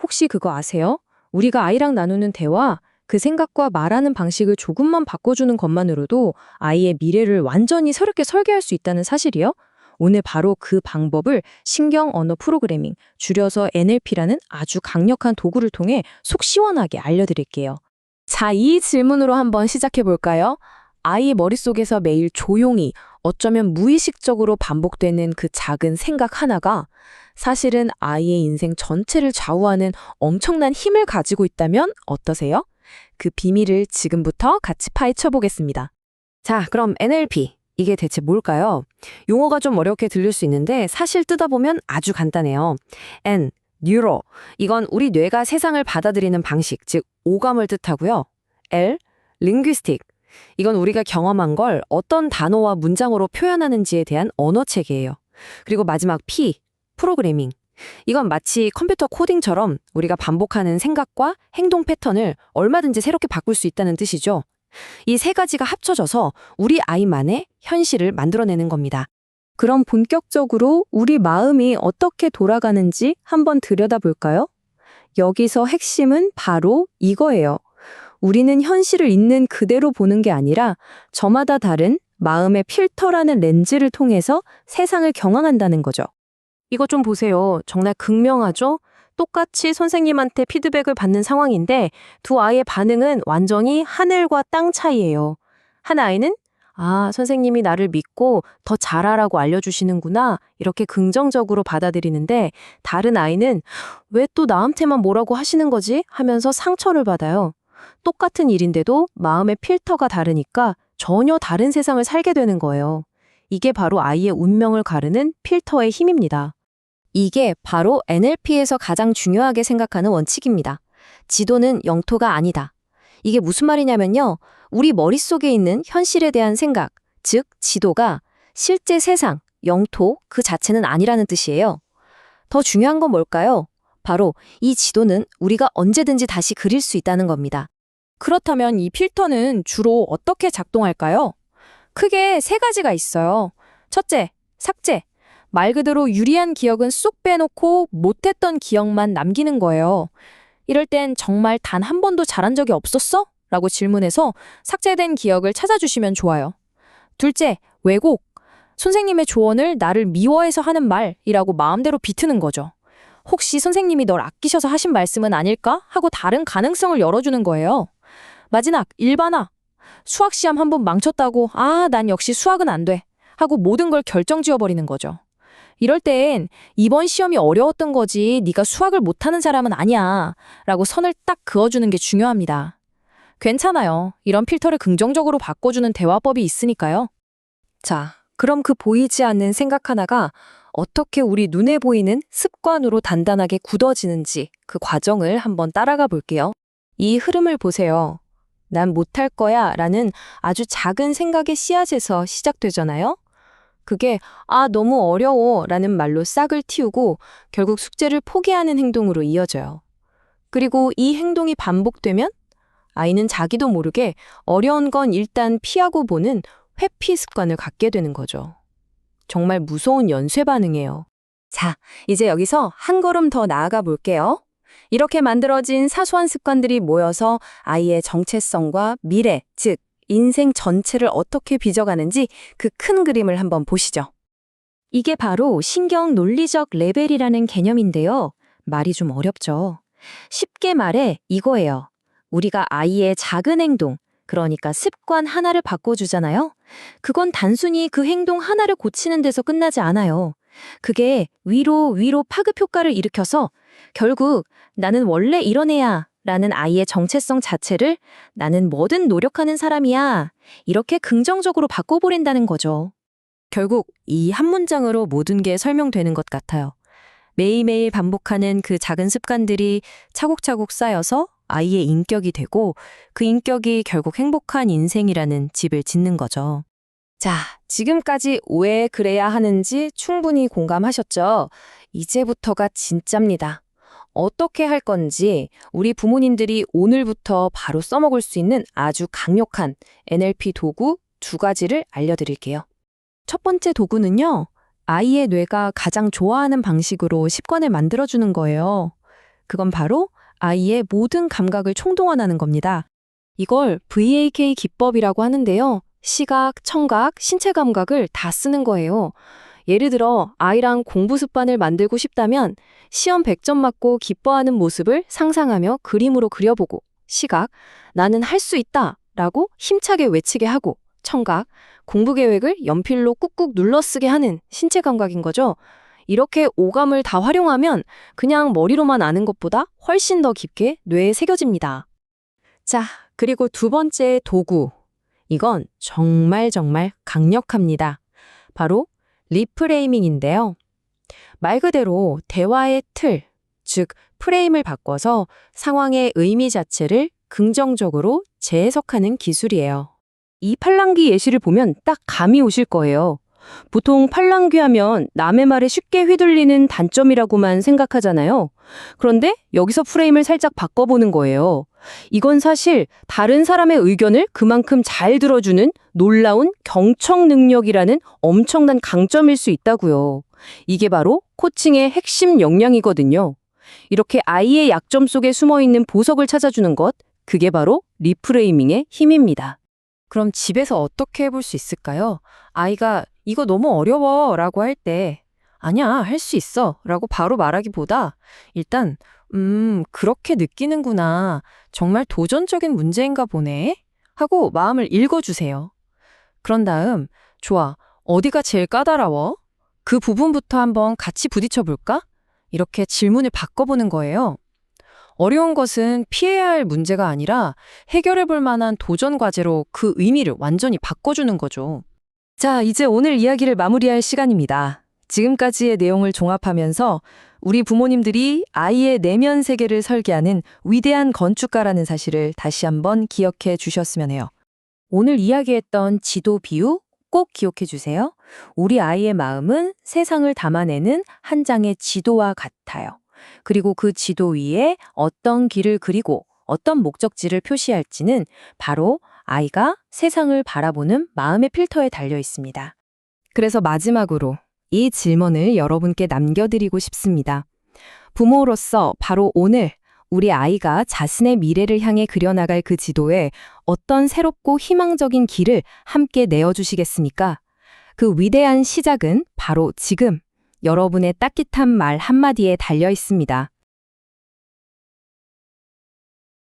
혹시 그거 아세요? 우리가 아이랑 나누는 대화, 그 생각과 말하는 방식을 조금만 바꿔주는 것만으로도 아이의 미래를 완전히 새롭게 설계할 수 있다는 사실이요? 오늘 바로 그 방법을 신경 언어 프로그래밍, 줄여서 NLP라는 아주 강력한 도구를 통해 속 시원하게 알려드릴게요. 자, 이 질문으로 한번 시작해 볼까요? 아이 머릿속에서 매일 조용히, 어쩌면 무의식적으로 반복되는 그 작은 생각 하나가 사실은 아이의 인생 전체를 좌우하는 엄청난 힘을 가지고 있다면 어떠세요? 그 비밀을 지금부터 같이 파헤쳐 보겠습니다. 자, 그럼 NLP. 이게 대체 뭘까요? 용어가 좀 어렵게 들릴 수 있는데 사실 뜯어보면 아주 간단해요. N, 뉴로. 이건 우리 뇌가 세상을 받아들이는 방식, 즉 오감을 뜻하고요. L, linguistic. 이건 우리가 경험한 걸 어떤 단어와 문장으로 표현하는지에 대한 언어 체계예요. 그리고 마지막 P, 프로그래밍. 이건 마치 컴퓨터 코딩처럼 우리가 반복하는 생각과 행동 패턴을 얼마든지 새롭게 바꿀 수 있다는 뜻이죠. 이 세 가지가 합쳐져서 우리 아이만의 현실을 만들어내는 겁니다. 그럼 본격적으로 우리 마음이 어떻게 돌아가는지 한번 들여다볼까요? 여기서 핵심은 바로 이거예요. 우리는 현실을 있는 그대로 보는 게 아니라 저마다 다른 마음의 필터라는 렌즈를 통해서 세상을 경험한다는 거죠. 이거 좀 보세요. 정말 극명하죠? 똑같이 선생님한테 피드백을 받는 상황인데 두 아이의 반응은 완전히 하늘과 땅 차이예요. 한 아이는 선생님이 나를 믿고 더 잘하라고 알려주시는구나. 이렇게 긍정적으로 받아들이는데 다른 아이는 왜 또 나한테만 뭐라고 하시는 거지? 하면서 상처를 받아요. 똑같은 일인데도 마음의 필터가 다르니까 전혀 다른 세상을 살게 되는 거예요. 이게 바로 아이의 운명을 가르는 필터의 힘입니다. 이게 바로 NLP에서 가장 중요하게 생각하는 원칙입니다. 지도는 영토가 아니다. 이게 무슨 말이냐면요. 우리 머릿속에 있는 현실에 대한 생각, 즉 지도가 실제 세상, 영토 그 자체는 아니라는 뜻이에요. 더 중요한 건 뭘까요? 바로 이 지도는 우리가 언제든지 다시 그릴 수 있다는 겁니다. 그렇다면 이 필터는 주로 어떻게 작동할까요? 크게 세 가지가 있어요. 첫째, 삭제. 말 그대로 유리한 기억은 쏙 빼놓고 못했던 기억만 남기는 거예요. 이럴 땐 정말 단 한 번도 잘한 적이 없었어? 라고 질문해서 삭제된 기억을 찾아주시면 좋아요. 둘째, 왜곡. 선생님의 조언을 나를 미워해서 하는 말이라고 마음대로 비트는 거죠. 혹시 선생님이 널 아끼셔서 하신 말씀은 아닐까? 하고 다른 가능성을 열어주는 거예요. 마지막, 일반화. 수학 시험 한 번 망쳤다고 난 역시 수학은 안 돼. 하고 모든 걸 결정지어버리는 거죠. 이럴 땐 이번 시험이 어려웠던 거지 네가 수학을 못하는 사람은 아니야 라고 선을 딱 그어주는 게 중요합니다. 괜찮아요. 이런 필터를 긍정적으로 바꿔주는 대화법이 있으니까요. 자, 그럼 그 보이지 않는 생각 하나가 어떻게 우리 눈에 보이는 습관으로 단단하게 굳어지는지 그 과정을 한번 따라가 볼게요. 이 흐름을 보세요. 난 못할 거야 라는 아주 작은 생각의 씨앗에서 시작되잖아요. 그게 너무 어려워 라는 말로 싹을 틔우고 결국 숙제를 포기하는 행동으로 이어져요. 그리고 이 행동이 반복되면 아이는 자기도 모르게 어려운 건 일단 피하고 보는 회피 습관을 갖게 되는 거죠. 정말 무서운 연쇄 반응이에요. 자, 이제 여기서 한 걸음 더 나아가 볼게요. 이렇게 만들어진 사소한 습관들이 모여서 아이의 정체성과 미래, 즉 인생 전체를 어떻게 빚어가는지 그 큰 그림을 한번 보시죠. 이게 바로 신경 논리적 레벨이라는 개념인데요. 말이 좀 어렵죠. 쉽게 말해 이거예요. 우리가 아이의 작은 행동, 그러니까 습관 하나를 바꿔주잖아요. 그건 단순히 그 행동 하나를 고치는 데서 끝나지 않아요. 그게 위로 파급 효과를 일으켜서 결국 나는 원래 이런 애야 라는 아이의 정체성 자체를 나는 뭐든 노력하는 사람이야 이렇게 긍정적으로 바꿔버린다는 거죠. 결국 이 한 문장으로 모든 게 설명되는 것 같아요. 매일매일 반복하는 그 작은 습관들이 차곡차곡 쌓여서 아이의 인격이 되고 그 인격이 결국 행복한 인생이라는 집을 짓는 거죠. 자, 지금까지 왜 그래야 하는지 충분히 공감하셨죠? 이제부터가 진짜입니다. 어떻게 할 건지 우리 부모님들이 오늘부터 바로 써먹을 수 있는 아주 강력한 NLP 도구 2가지를 알려드릴게요. 첫 번째 도구는요, 아이의 뇌가 가장 좋아하는 방식으로 습관을 만들어주는 거예요. 그건 바로 아이의 모든 감각을 총동원하는 겁니다. 이걸 VAK 기법이라고 하는데요. 시각, 청각, 신체 감각을 다 쓰는 거예요. 예를 들어 아이랑 공부 습관을 만들고 싶다면 시험 100점 맞고 기뻐하는 모습을 상상하며 그림으로 그려보고, 시각, 나는 할 수 있다 라고 힘차게 외치게 하고, 청각, 공부 계획을 연필로 꾹꾹 눌러쓰게 하는 신체 감각인 거죠. 이렇게 오감을 다 활용하면 그냥 머리로만 아는 것보다 훨씬 더 깊게 뇌에 새겨집니다. 자, 그리고 두 번째 도구. 이건 정말 강력합니다. 바로 리프레이밍인데요. 말 그대로 대화의 틀, 즉 프레임을 바꿔서 상황의 의미 자체를 긍정적으로 재해석하는 기술이에요. 이 팔랑귀 예시를 보면 딱 감이 오실 거예요. 보통 팔랑귀 하면 남의 말에 쉽게 휘둘리는 단점이라고만 생각하잖아요. 그런데 여기서 프레임을 살짝 바꿔보는 거예요. 이건 사실 다른 사람의 의견을 그만큼 잘 들어주는 놀라운 경청 능력이라는 엄청난 강점일 수 있다고요. 이게 바로 코칭의 핵심 역량이거든요. 이렇게 아이의 약점 속에 숨어있는 보석을 찾아주는 것, 그게 바로 리프레이밍의 힘입니다. 그럼 집에서 어떻게 해볼 수 있을까요? 아이가 이거 너무 어려워 라고 할 때 아니야, 할 수 있어 라고 바로 말하기보다 일단 그렇게 느끼는구나. 정말 도전적인 문제인가 보네. 하고 마음을 읽어주세요. 그런 다음, 좋아, 어디가 제일 까다로워? 그 부분부터 한번 같이 부딪혀 볼까? 이렇게 질문을 바꿔보는 거예요. 어려운 것은 피해야 할 문제가 아니라 해결해 볼 만한 도전 과제로 그 의미를 완전히 바꿔주는 거죠. 자, 이제 오늘 이야기를 마무리할 시간입니다. 지금까지의 내용을 종합하면서 우리 부모님들이 아이의 내면 세계를 설계하는 위대한 건축가라는 사실을 다시 한번 기억해 주셨으면 해요. 오늘 이야기했던 지도 비유 꼭 기억해 주세요. 우리 아이의 마음은 세상을 담아내는 한 장의 지도와 같아요. 그리고 그 지도 위에 어떤 길을 그리고 어떤 목적지를 표시할지는 바로 아이가 세상을 바라보는 마음의 필터에 달려 있습니다. 그래서 마지막으로 이 질문을 여러분께 남겨드리고 싶습니다. 부모로서 바로 오늘 우리 아이가 자신의 미래를 향해 그려나갈 그 지도에 어떤 새롭고 희망적인 길을 함께 내어주시겠습니까? 그 위대한 시작은 바로 지금 여러분의 따뜻한 말 한마디에 달려 있습니다.